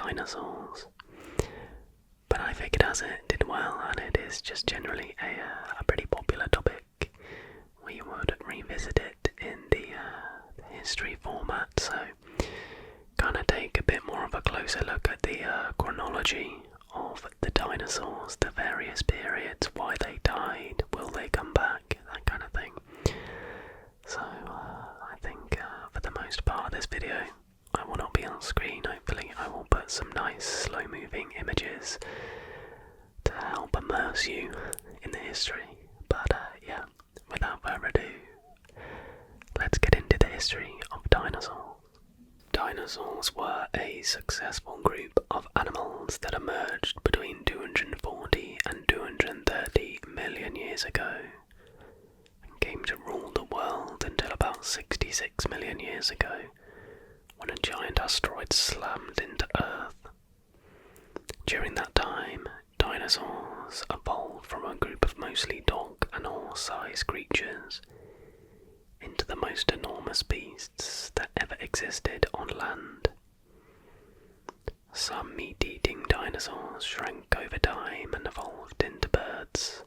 dinosaurs. But I figured as it did well, and it is just generally a pretty popular topic, we would revisit it in the history format, so kind of take a bit more of a closer look at the chronology of the dinosaurs, the various periods, why they died, will they come back, that kind of thing. So I think for the most part of this video, I will not be on screen. Hopefully I will put some nice slow moving images to help immerse you in the history. But yeah, without further ado, let's get into the history of dinosaurs. Dinosaurs were a successful group of animals that emerged between 240 and 230 million years ago and came to rule the world until about 66 million years ago, when a giant asteroid slammed into Earth. During that time, dinosaurs evolved from a group of mostly dog and horse-sized creatures into the most enormous beasts that ever existed on land. Some meat-eating dinosaurs shrank over time and evolved into birds,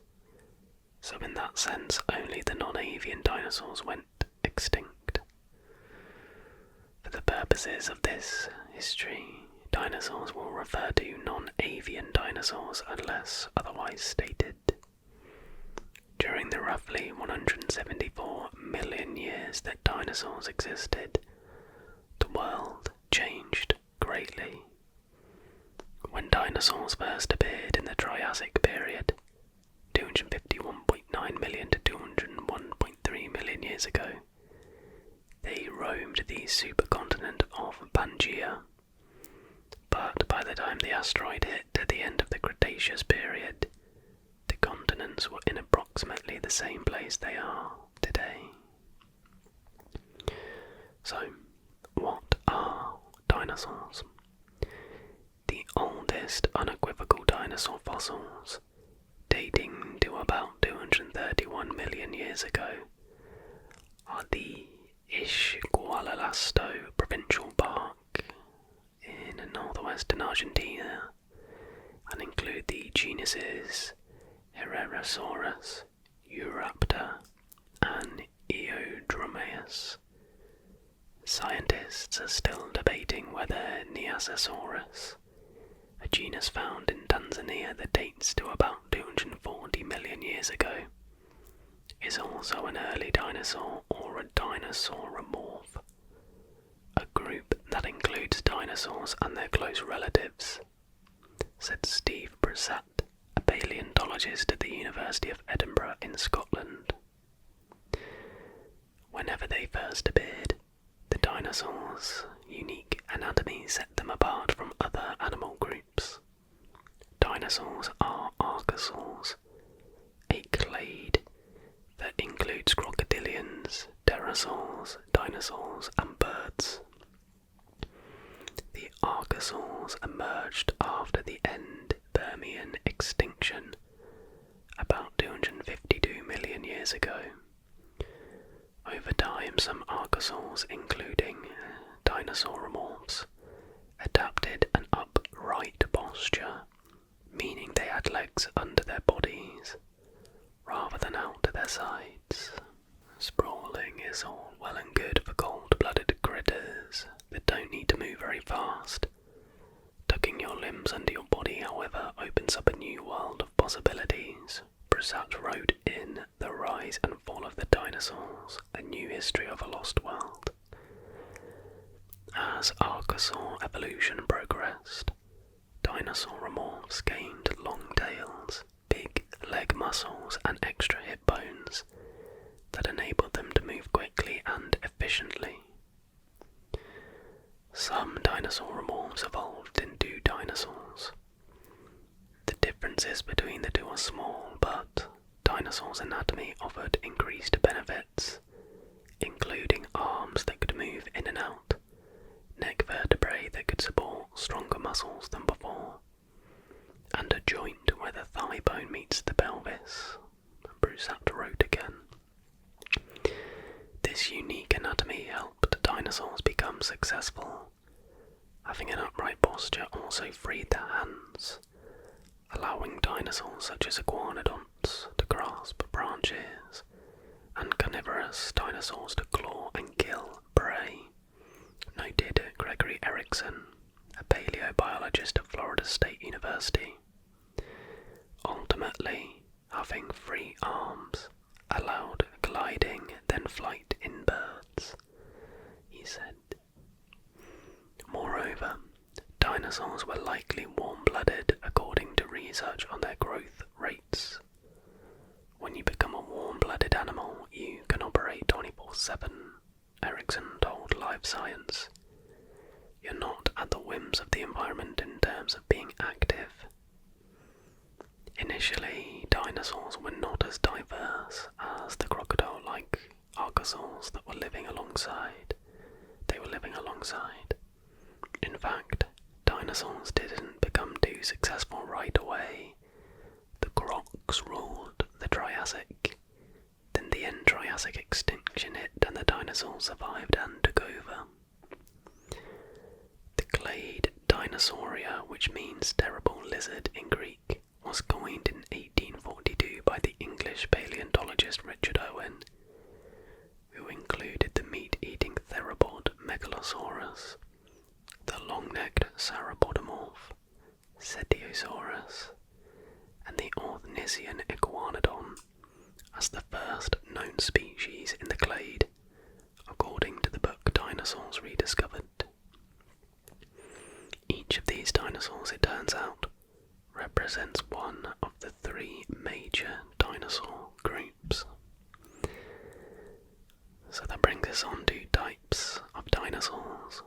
so in that sense only the non-avian dinosaurs went extinct. For the purposes of this history, dinosaurs will refer to non-avian dinosaurs unless otherwise stated. During the roughly 174 million years that dinosaurs existed, the world changed greatly. When dinosaurs first appeared in the Triassic period, 251.9 million to 201.3 million years ago, they roamed the supercontinent of Pangaea. But by the time the asteroid hit at the end of the Cretaceous period, the continents were in approximately the same place they are today. So, what are dinosaurs? The oldest unequivocal dinosaur fossils, dating to about 231 million years ago, are the Ishkualalasto Provincial Park in northwestern Argentina, and include the genuses Herrerasaurus, Euraptor, and Eodromeus. Scientists are still debating whether Niasasaurus, a genus found in Tanzania that dates to about 240 million years ago, is also an early dinosaur or a dinosauromorph, a group that includes dinosaurs and their close relatives, said Steve Brissett, a paleontologist at the University of Edinburgh in Scotland. Whenever they first appeared, the dinosaurs' unique anatomy set them apart from other animal groups. Dinosaurs are archosaurs, a clade that includes crocodilians, pterosaurs, dinosaurs, and birds. The archosaurs emerged after the end Permian extinction, about 252 million years ago. Over time, some archosaurs, including dinosauromorphs, adapted an upright posture, meaning they had legs under their bodies, rather than out to their sides. Sprawling is all well and good for cold-blooded critters that don't need to move very fast. Tucking your limbs under your body, however, opens up a new world of possibilities. Brissett wrote in The Rise and Fall of the Dinosaurs, A New History of a Lost World. As archosaur evolution progressed, dinosauromorphs gained long tails, big leg muscles, and extra hip bones that enabled them to move quickly and efficiently. Some dinosauromorphs evolved into dinosaurs. The differences between the two are small, but dinosaurs' anatomy offered increased benefits, including arms that could move in and out, neck vertebrae that could support stronger muscles than before, and a joint where the thigh bone meets the pelvis, Brissett wrote again. This unique anatomy helped dinosaurs become successful, having an upright posture posture also freed their hands, allowing dinosaurs such as iguanodonts to grasp branches, and carnivorous dinosaurs to claw and kill prey, noted Gregory Erickson, a paleobiologist at Florida State University. Ultimately, having free arms allowed gliding then flight in birds, he said. Moreover, dinosaurs were likely warm-blooded according to research on their growth rates. When you become a warm-blooded animal, you can operate 24/7, Erickson told Live Science. You're not at the whims of the environment in terms of being active. Initially, dinosaurs were not as diverse as the crocodile-like archosaurs that were living alongside. In fact, dinosaurs didn't become too successful right away. The crocs ruled the Triassic. Then the end Triassic extinction hit and the dinosaurs survived and took over. The clade Dinosauria, which means terrible lizard in Greek, was coined in 1842 by the English paleontologist Richard Owen, who included the meat-eating theropod Megalosaurus, the long-necked sauropodomorph Cetiosaurus, and the Ornithian iguanodon as the first known species in the clade, according to the book Dinosaurs Rediscovered. Each of these dinosaurs, it turns out, represents one of the three major dinosaur groups. So that brings us on to types of dinosaurs.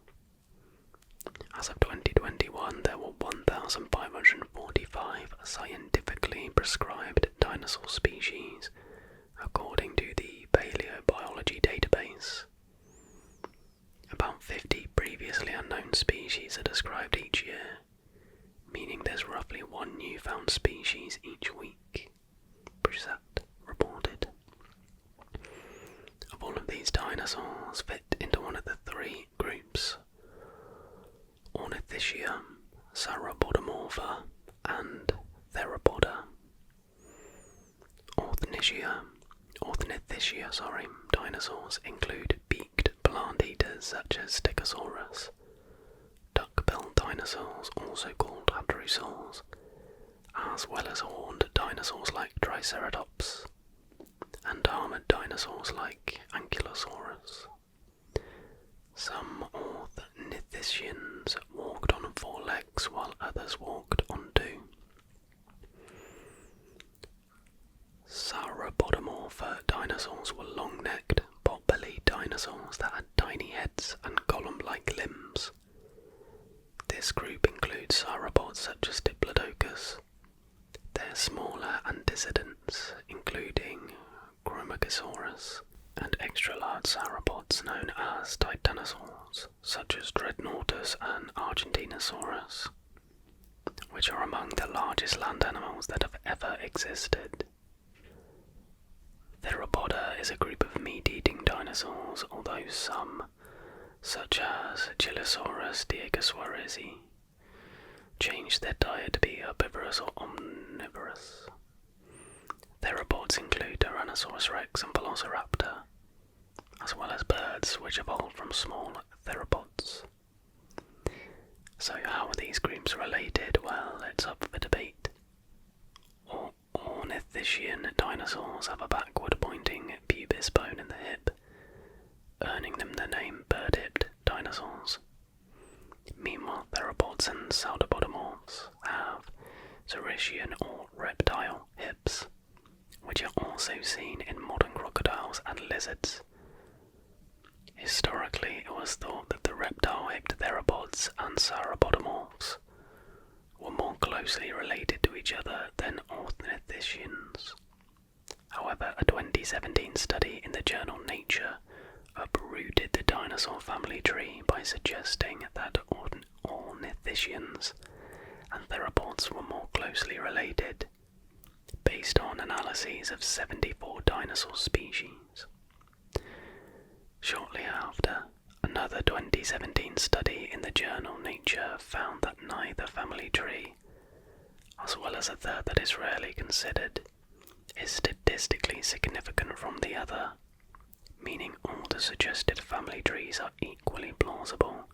As of 2021, there were 1,545 scientifically prescribed dinosaur species, according to the Paleobiology database. About 50 previously unknown species are described each year, meaning there's roughly one new found species each week, Brissett reported. Of all of these dinosaurs fit into one of the three groups: Ornithischia, Sauropodomorpha, and Theropoda. Ornithischia dinosaurs include beaked plant eaters such as Stegosaurus, duck-billed dinosaurs also called hadrosaurs, as well as horned dinosaurs like Triceratops, and armored dinosaurs like Ankylosaurus. Some ornithischians walked on 4 legs while others walked on 2. Sauropodomorpha dinosaurs were long-necked, pot-bellied dinosaurs that had tiny heads and column-like limbs. This group includes sauropods such as Diplodocus, their smaller antecedents including Chromagosaurus, and extra-large sauropods known as titanosaurs, such as Dreadnoughtus and Argentinosaurus, which are among the largest land animals that have ever existed. Theropoda is a group of meat-eating dinosaurs, although some, such as Chilosaurus diegosaurisi, change their diet to be herbivorous or omnivorous. Theropods include Tyrannosaurus rex and Velociraptor, as well as birds which evolved from small theropods. So how are these groups related? Well, it's up for debate. Ornithischian dinosaurs have a backward-pointing pubis bone in the hip, earning them the name bird-hipped dinosaurs. Meanwhile, theropods and sauropodomorphs have Saurischian or reptile hips, which are also seen in modern crocodiles and lizards. Historically, it was thought that the reptile-hipped theropods and sauropodomorphs were more closely related to each other than ornithischians. However, a 2017 study in the journal Nature uprooted the dinosaur family tree by suggesting that ornithischians and theropods were more closely related, based on analyses of 74 dinosaur species. Shortly after, another 2017 study in the journal Nature found that by the family tree, as well as a third that is rarely considered, is statistically significant from the other, meaning all the suggested family trees are equally plausible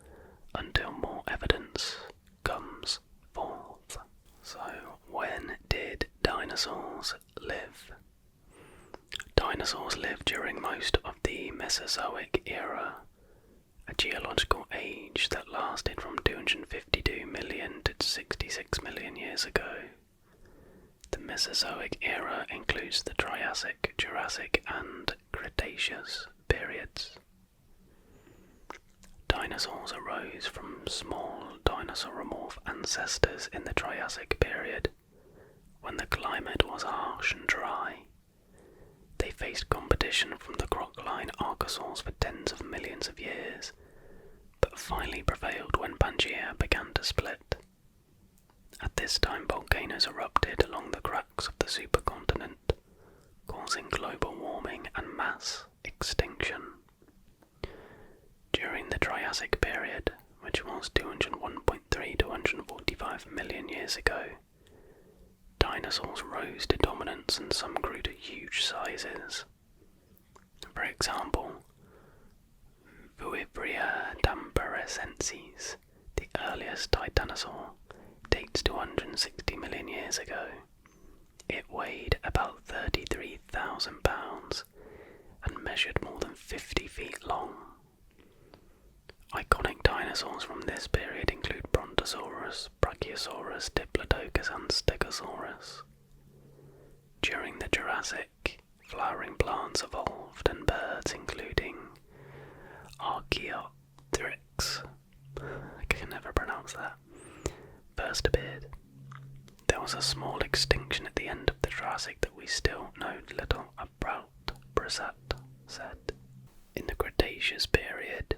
until more evidence comes forth. So, when did dinosaurs live? Dinosaurs lived during most of the Mesozoic era, a geological age that lasted from 252 million to 66 million years ago. The Mesozoic era includes the Triassic, Jurassic, and Cretaceous periods. Dinosaurs arose from small dinosauromorph ancestors in the Triassic period, when the climate was harsh and dry. They faced competition from the crocodile archosaurs for tens of millions of years, but finally prevailed when Pangaea began to split. At this time, volcanoes erupted along the cracks of the supercontinent, causing global warming and mass extinction. During the Triassic period, which was 201.3 to 145 million years ago, dinosaurs rose to dominance and some grew to huge sizes. For example, Vivipria damparacensis, the earliest titanosaur, dates to 160 million years ago. It weighed about 33,000 pounds and measured more than 50 feet long. Iconic dinosaurs from this period include Brontosaurus, Brachiosaurus, Diplodocus, and Stegosaurus. During the Jurassic, flowering plants evolved and birds, including Archaeopteryx, I can never pronounce that, first appeared. There was a small extinction at the end of the Jurassic that we still know little about, Brissett said. In the Cretaceous period,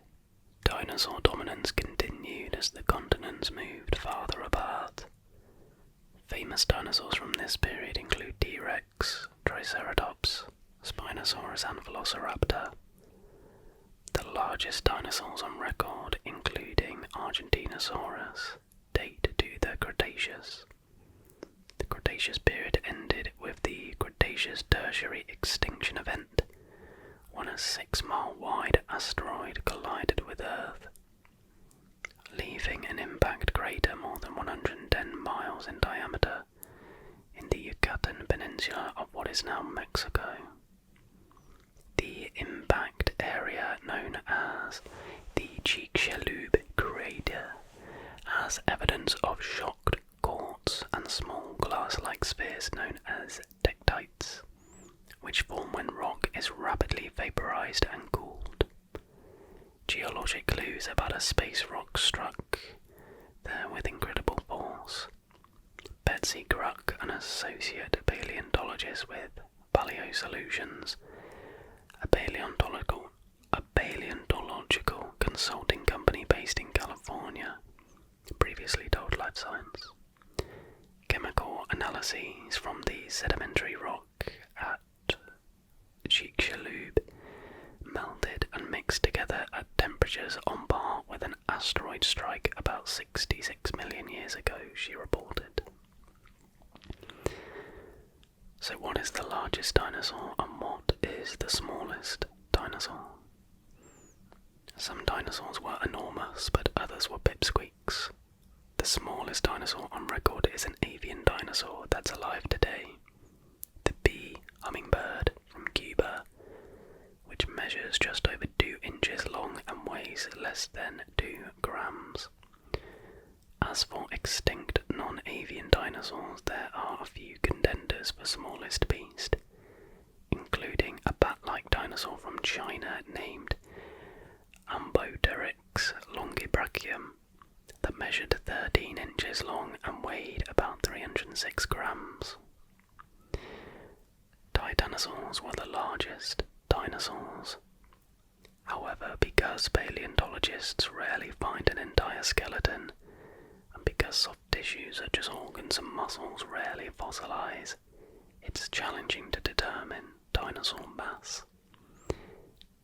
dinosaur dominance continued as the continents moved farther apart. Famous dinosaurs from this period include T-Rex, Triceratops, Spinosaurus and Velociraptor. The largest dinosaurs on record, including Argentinosaurus, date to the Cretaceous. The Cretaceous period ended with the Cretaceous Tertiary Extinction Event, when a 6-mile-wide asteroid collided with Earth, leaving an impact crater more than 110 miles in diameter in the Yucatan Peninsula of what is now Mexico. The impact area, known as the Chicxulub crater, has evidence of shocked quartz and small glass-like spheres known as tektites, which form when rock is rapidly vaporized and cooled. Geologic clues about a space rock struck there with incredible force. Betsy Gruck, an associate paleontologist with Paleo Solutions, a paleontological consulting company based in California, previously told Life Science. Chemical analyses from the sedimentary rock at Chicxulub melted and mixed together at temperatures on par with an asteroid strike about 66 million years ago, she reported. So what is the largest dinosaur and what is the smallest dinosaur? Some dinosaurs were enormous, but others were pipsqueaks. The smallest dinosaur on record is an avian dinosaur that's alive today, the bee hummingbird from Cuba, which measures just over 2 inches long and weighs less than 2 grams. As for extinct non-avian dinosaurs, there are a few contenders for smallest beast, including a bat-like dinosaur from China named Ambopteryx longibrachydon that measured 13 inches long and weighed about 306 grams. Titanosaurs were the largest dinosaurs. However, because paleontologists rarely find an entire skeleton, and because soft tissues such as organs and muscles rarely fossilize, it's challenging to determine dinosaur mass.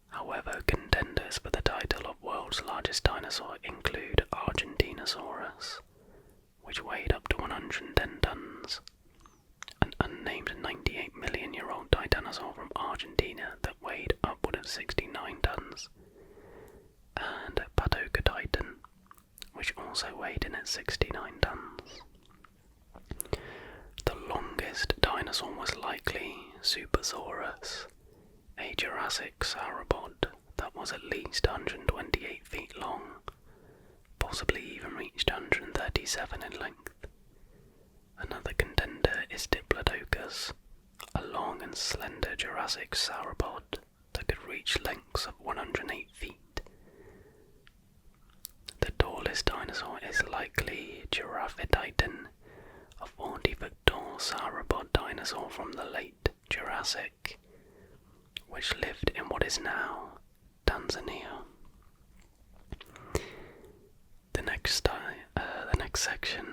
However, contenders for the title of world's largest dinosaur include Argentinosaurus, which weighed up to 110 tons, an unnamed 98 million year old dinosaur from Argentina that weighed upward of 69 tons, and Patocatitan, which also weighed in at 69 tons. The longest dinosaur was likely Supersaurus, a Jurassic sauropod that was at least 128 feet long, possibly even reached 137 in length. Another contender is Diplodocus, a long and slender Jurassic sauropod that could reach lengths of 108 feet. The tallest dinosaur is likely Giraffatitan, a 40-foot tall sauropod dinosaur from the late Jurassic, which lived in what is now Tanzania. The next section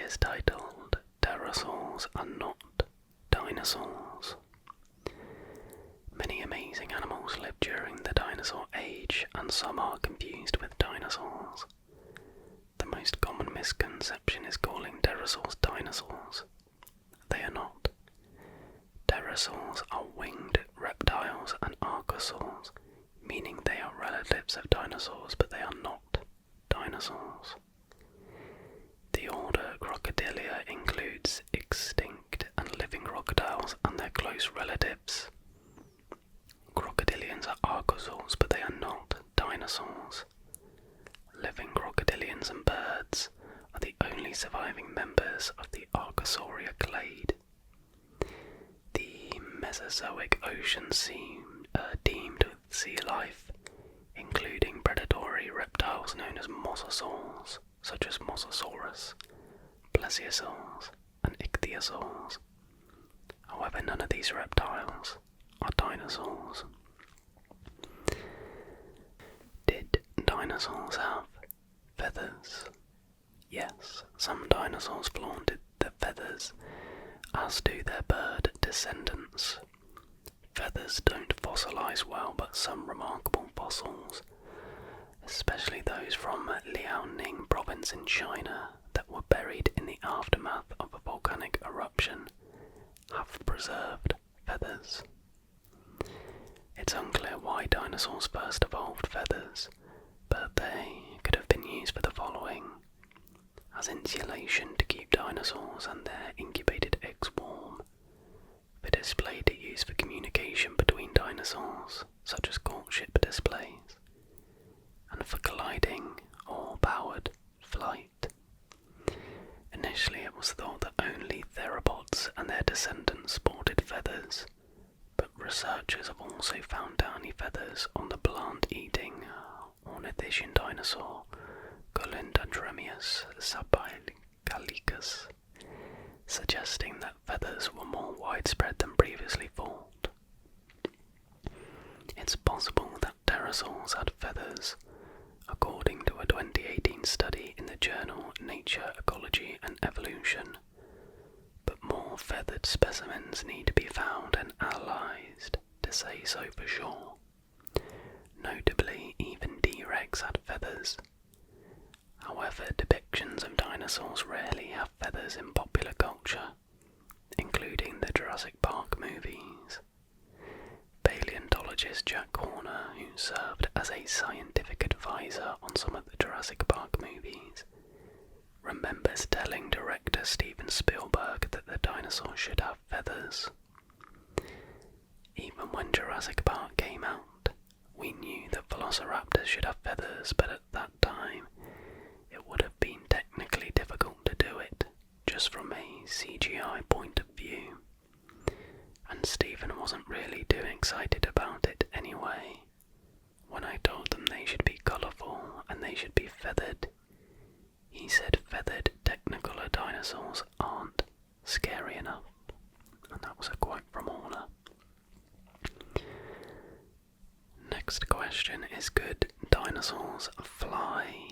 is titled Pterosaurs Are Not Dinosaurs. Many amazing animals lived during the dinosaur age, and some are confused with dinosaurs. The most common misconception is calling pterosaurs dinosaurs. They are not. Pterosaurs are winged reptiles and archosaurs, meaning they are relatives of dinosaurs, but they are not dinosaurs. The order Crocodilia includes extinct and living crocodiles and their close relatives. Crocodilians are archosaurs, but they are not dinosaurs. Living crocodilians and birds are the only surviving members of the Archosauria clade. The Mesozoic ocean teemed with sea life, including predatory reptiles known as mosasaurs, such as Mosasaurus, plesiosaurs, and ichthyosaurs. However, none of these reptiles are dinosaurs. Did dinosaurs have feathers? Yes, some dinosaurs flaunted their feathers, as do their bird descendants. Feathers don't fossilize well, but some remarkable fossils, especially those from Liaoning province in China that were buried in the aftermath of a volcanic eruption, have preserved feathers. It's unclear why dinosaurs first evolved feathers, but they could have been used for the following: as insulation to keep dinosaurs and their incubated eggs warm, for display to use for communication between dinosaurs, such as courtship displays, and for gliding or powered flight. Initially it was thought that only theropods and their descendants sported feathers, but researchers have also found downy feathers on the plant-eating ornithischian dinosaur Golindodremius sabaicalicus, suggesting that feathers were more widespread than previously thought. It's possible that pterosaurs had feathers, according to a 2018 study in the journal Nature, Ecology and Evolution, but more feathered specimens need to be found and analysed to say so for sure. Notably, even T-Rex had feathers. However, depictions of dinosaurs rarely have feathers in popular culture, including the Jurassic Park movies. Paleontologist Jack Horner, who served as a scientific advisor on some of the Jurassic Park movies, remembers telling director Steven Spielberg that the dinosaur should have feathers. Even when Jurassic Park came out, we knew that velociraptors should have feathers, but at that time, it would have been technically difficult to do it, just from a CGI point of view. And Stephen wasn't really too excited about it anyway. When I told them they should be colourful and they should be feathered, he said feathered Technicolor dinosaurs aren't scary enough. And that was a quote from Horner. Next question is, could dinosaurs fly?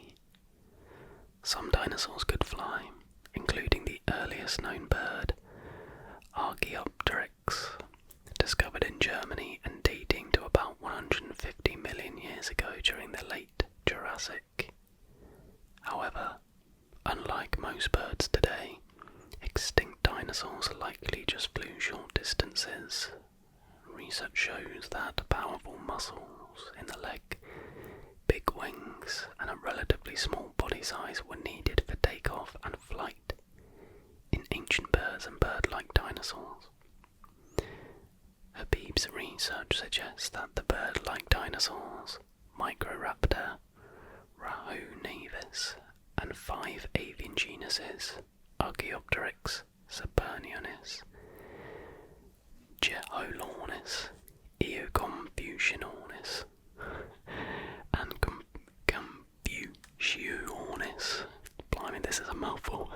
Some dinosaurs could fly, including the earliest known bird, Archaeopteryx, discovered in Germany and dating to about 150 million years ago during the late Jurassic. However, unlike Like most birds today, extinct dinosaurs likely just flew short distances. Research shows that powerful muscles in the leg, big wings, and a relatively small body size were needed for takeoff and flight in ancient birds and bird-like dinosaurs. Habib's research suggests that the bird-like dinosaurs, Microraptor, Rahonavis, and 5 avian genuses, Archaeopteryx, Saperionis, Geholornis, Eoconfucianis, and Confucianis, blimey, this is a mouthful,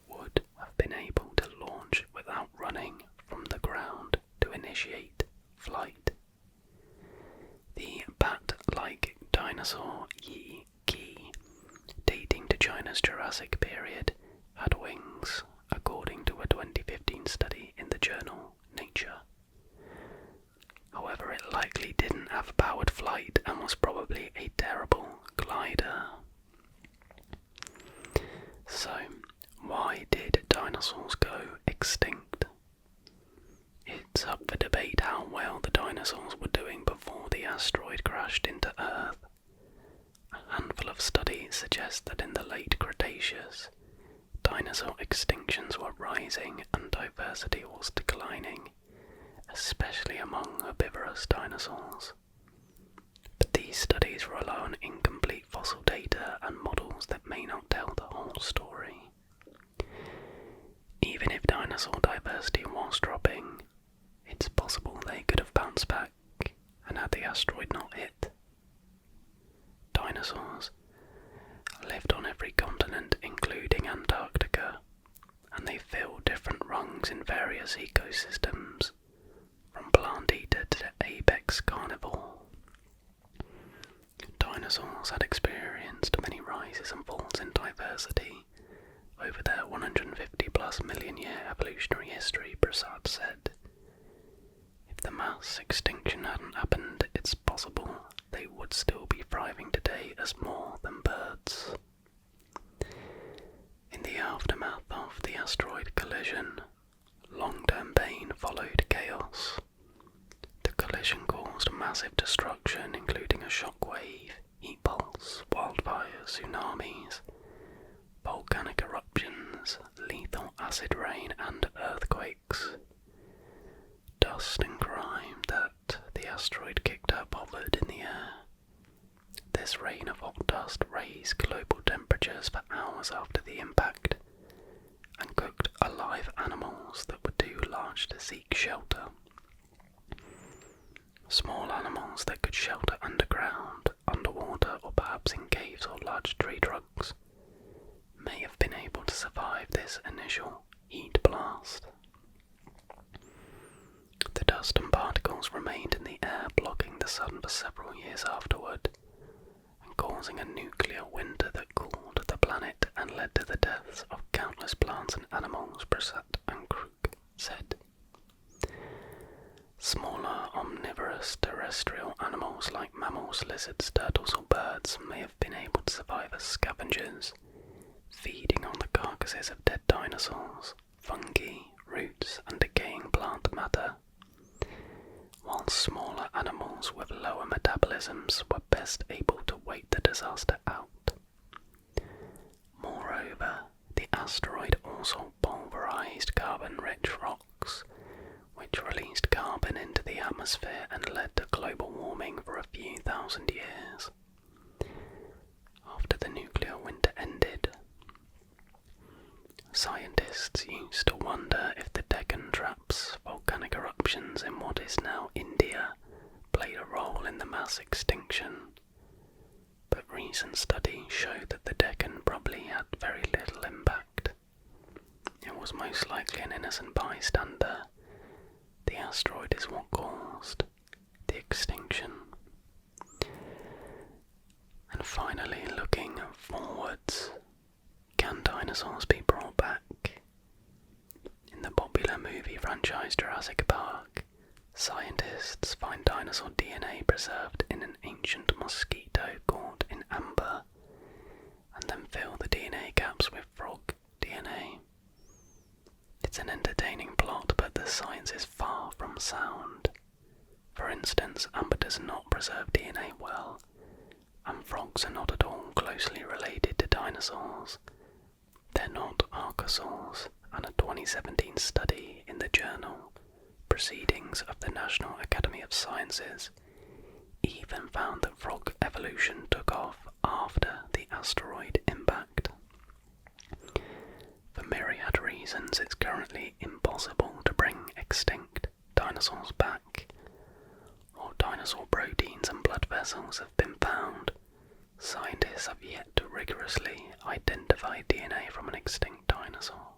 would have been able to launch without running from the ground to initiate flight. The bat-like dinosaur Yi Qi, dating to China's Jurassic period, had wings, according to a 2015 study in the journal Nature. However, it likely didn't have powered flight and was probably a terrible glider. So, why did dinosaurs go extinct? It's up for debate how well the dinosaurs were doing before the asteroid crashed into Earth. A handful of studies suggest that in the late Cretaceous, dinosaur extinctions were rising and diversity was declining, especially among herbivorous dinosaurs. But these studies rely on incomplete fossil data and models that may not tell the whole story. Even if dinosaur diversity was dropping, it's possible they could have bounced back and had the asteroid not hit. Dinosaurs lived on every continent including Antarctica, and they fill different rungs in various ecosystems, from plant eater to apex carnivore. Dinosaurs had experienced many rises and falls in diversity over their 150 plus million year evolutionary history, Prasad said. If the mass extinction hadn't happened, it's possible they would still be thriving today as more than birds. In the aftermath of the asteroid collision, long-term pain followed chaos. The collision caused massive destruction, including a shockwave, heat pulse, wildfires, tsunamis, volcanic eruptions, lethal acid rain, and earthquakes. Dust and grime that the asteroid kicked up hovered in the air. This rain of hot dust raised global temperatures for hours after the impact and cooked alive animals that were too large to seek shelter. Small animals that could shelter underground, underwater, or perhaps in caves or large tree trunks may have been able to survive this initial heat blast. The dust and particles remained in the air, blocking the sun for several years afterward, and causing a nuclear winter that cooled the planet and led to the deaths of countless plants and animals, Brissett and Crook said. Smaller omnivorous terrestrial animals like mammals, lizards, turtles or birds may have been able to survive as scavengers, feeding on the carcasses of dead dinosaurs, fungi, roots and decaying plant matter, while smaller animals with lower metabolisms were best able to wait the disaster out. Moreover, the asteroid also pulverized carbon-rich rocks, which released carbon into the atmosphere and led to global warming for a few thousand years. After the nuclear winter ended, scientists used to wonder if the Deccan Traps, volcanic eruptions in what is now India, played a role in the mass extinction. But recent studies show that the Deccan probably had very little impact. It was most likely an innocent bystander. The asteroid is what caused the extinction. And finally, looking forwards, can dinosaurs be brought back? In the popular movie franchise Jurassic Park, scientists find dinosaur DNA preserved in an ancient mosquito caught in amber, and then fill the DNA gaps with frog DNA. It's an entertaining plot, but the science is far from sound. For instance, amber does not preserve DNA well, and frogs are not at all closely related to dinosaurs. They're not archosaurs, and a 2017 study in the journal Proceedings of the National Academy of Sciences even found that frog evolution took off after the asteroid impact. For myriad reasons, it's currently impossible to bring extinct dinosaurs back. While dinosaur proteins and blood vessels have been found, scientists have yet to rigorously identify DNA from an extinct dinosaur.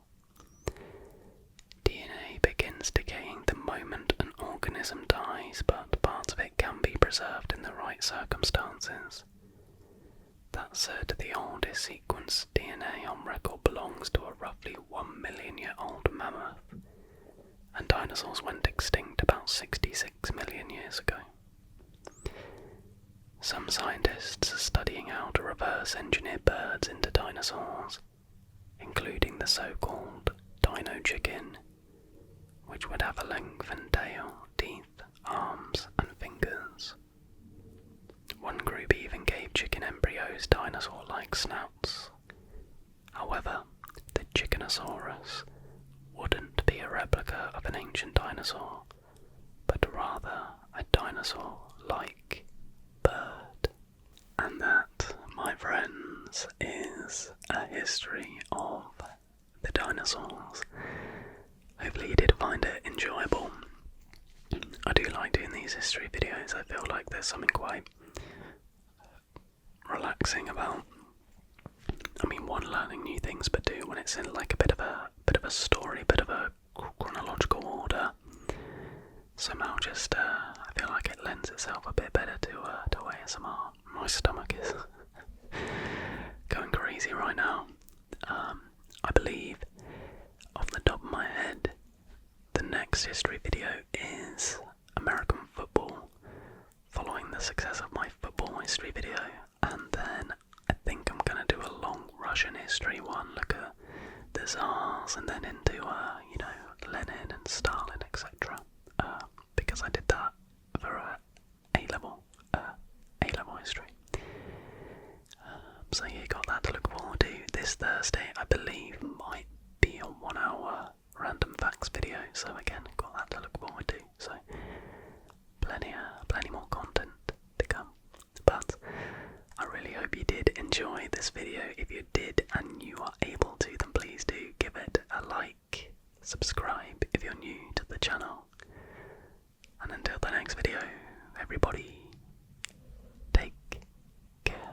DNA begins decaying the moment an organism dies, but parts of it can be preserved in the right circumstances. That said, the oldest sequenced DNA on record belongs to a roughly 1 million year old mammoth, and dinosaurs went extinct about 66 million years ago. Some scientists are studying how to reverse engineer birds into dinosaurs, including the so-called dino chicken, which would have a lengthened tail, teeth, arms, and fingers. One group even gave chicken embryos dinosaur-like snouts. However, the Chickenosaurus wouldn't be a replica of an ancient dinosaur, but rather a dinosaur-like bird. And that, my friends, is a history of the dinosaurs. Hopefully you did find it enjoyable. I do like doing these history videos. I feel like there's something quite relaxing about, one, learning new things, but two, when it's in like a bit of a story, bit of a chronological order. Somehow just I feel like it lends itself a bit better to ASMR. My stomach is going crazy right now. I believe, off the top of my head, the next history video is American football, following the success of my football history video, and then I think I'm gonna do a long Russian history one, look at the Tsars, and then into Lenin and Stalin, etc. Because I did that for A-level history. So you got that to look forward to. This Thursday, I believe, might be a 1 hour random facts video, so again,